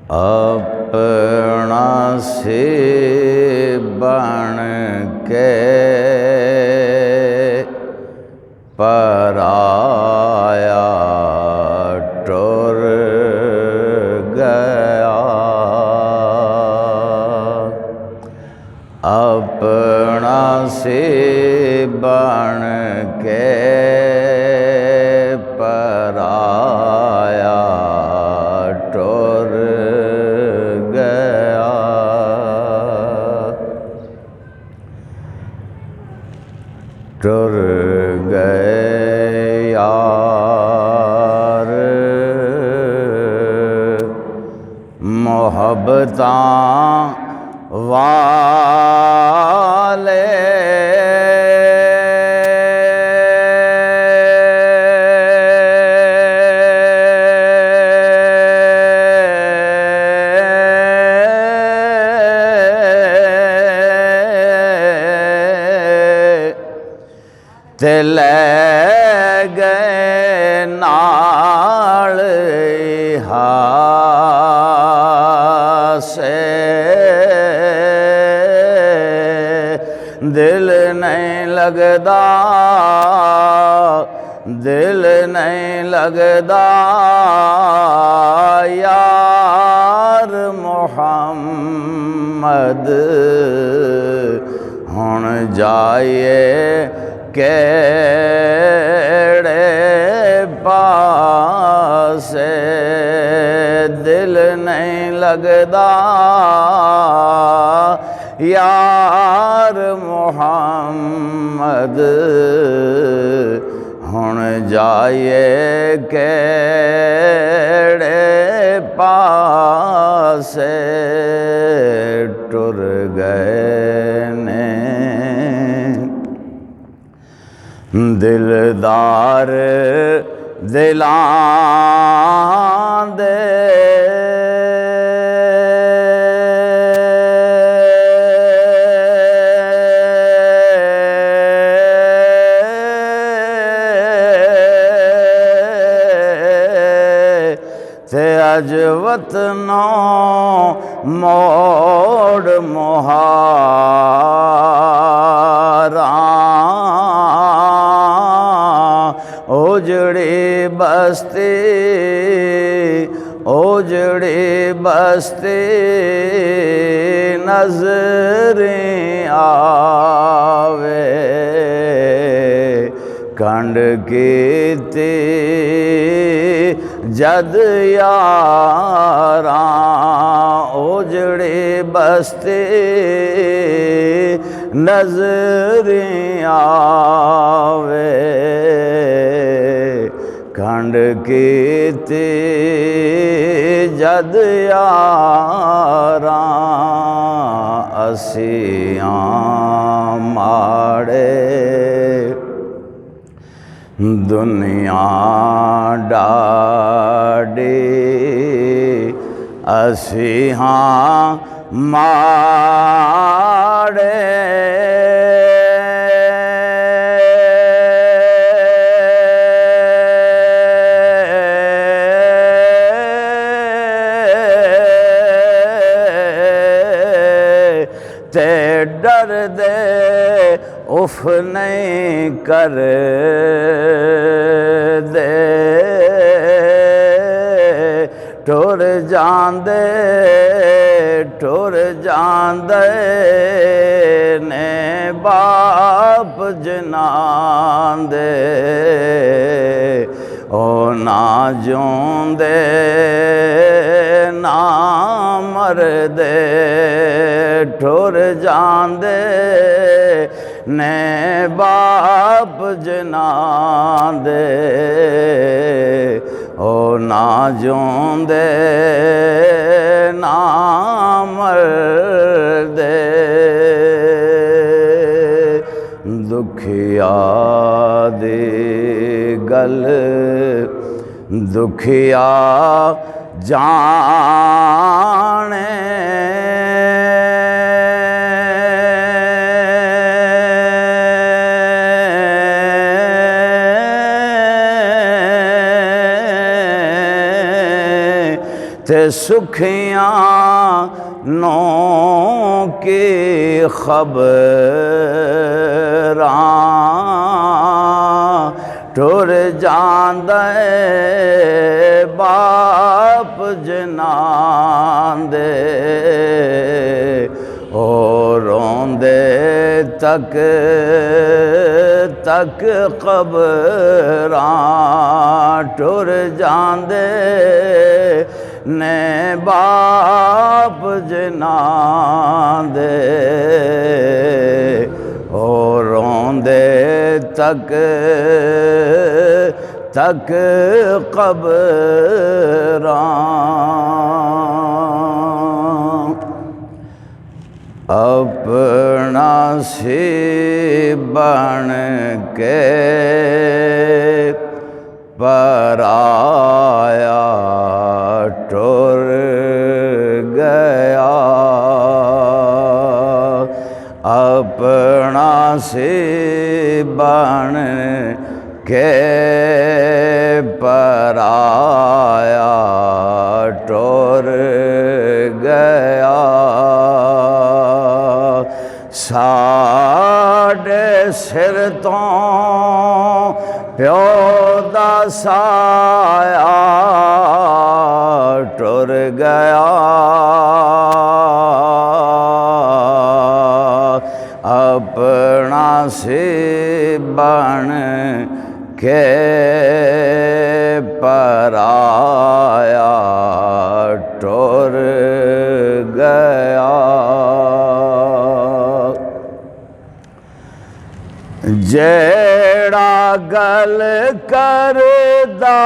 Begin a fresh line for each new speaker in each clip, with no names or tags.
अपना से बन के पराया टुर गया। अपना से बन के पराया टुर गया। टुर गए यार मोहब्बतां वाले। ते लै गए नाल हासे। दिल नहीं लगदा, दिल नहीं लगदा यार मोहम्मद। हुण जाइए केड़े पासे। दिल नहीं लगदा यार मोहम्मद। हुण जाइए केड़े पासे। टुर गए ने दिलदार दिलां दे। ते अज वतनों मोड़ मुहारा। ओजड़ी बस्ती, ओजड़ी बस्ती नजरें आवे। कंड कीती जद यारां ओजड़ी बस्ती नजरें आवे। कंड कीती जद यारां असियां माड़े। दुनिया डाडी असी हाँ माड़े। ते डर दे उफ नहीं कर दे। टुर जांदे टुर जांदे ने बाप जनां दे। ओ ना जोंदे ना मरदे। टुर जांदे ने बाप जनां दे। ओ ना जोंदे ना मरदे। दुखिया दी गल दुखिया जाने। ते सुखियाँ नो की खबरां टुर जांदे बाप जनां दे ओ रोंदे तक तक कबरां टुर जांदे ने बाप जनां दे ओ रोंदे तक तक कबरां अपना सी बन के पराया टुर गया अपना सी बन के पराया टुर गया साडे सिर तो प्यो दा साया टुर गया अपना सी बन के पराया टुर गया जेड़ा गल करदा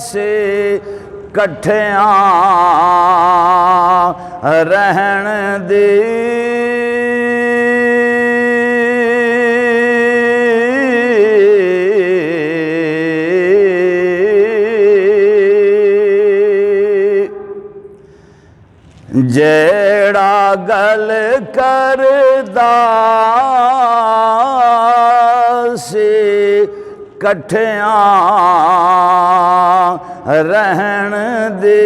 से कट्ठियां रहन दी जेड़ा गल करदा सी कट्ठियां रहन दे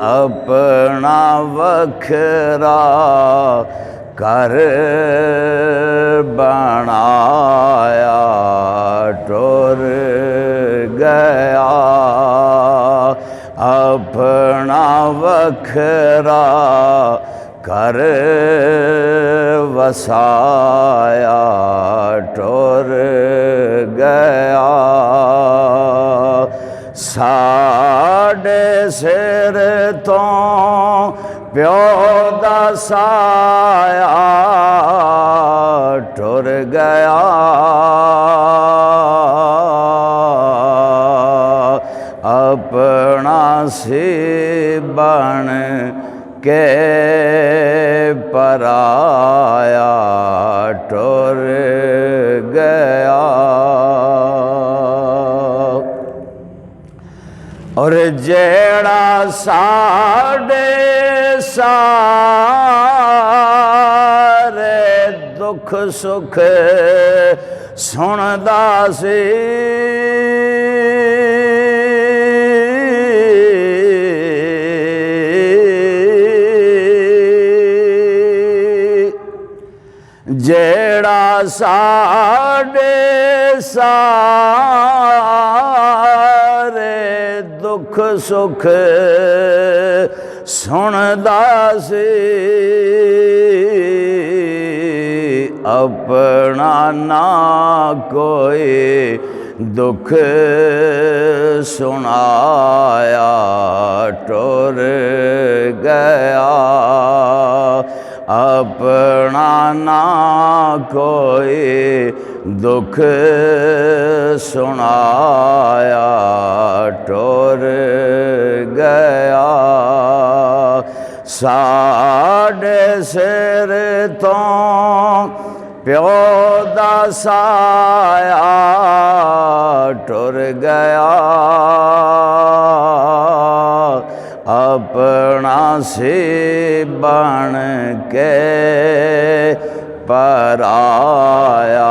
अपना वखरा कर बनाया टुर गया अपना वखरा कर वसाया टुर गया साडे सिर तो प्यो दा साया टुर गया अपना सी बन के पराया टुर गया और जेड़ा साडे सारे दुख सुख सुनदा सी जेड़ा साडे सारे दुख सुख सुनदा सी अपना ना कोई दुख सुनाया टुर गया अपना ना कोई दुख सुनाया टुर गया साडे सिर तो प्यो दा साया टुर गया अपना सी बन के पराया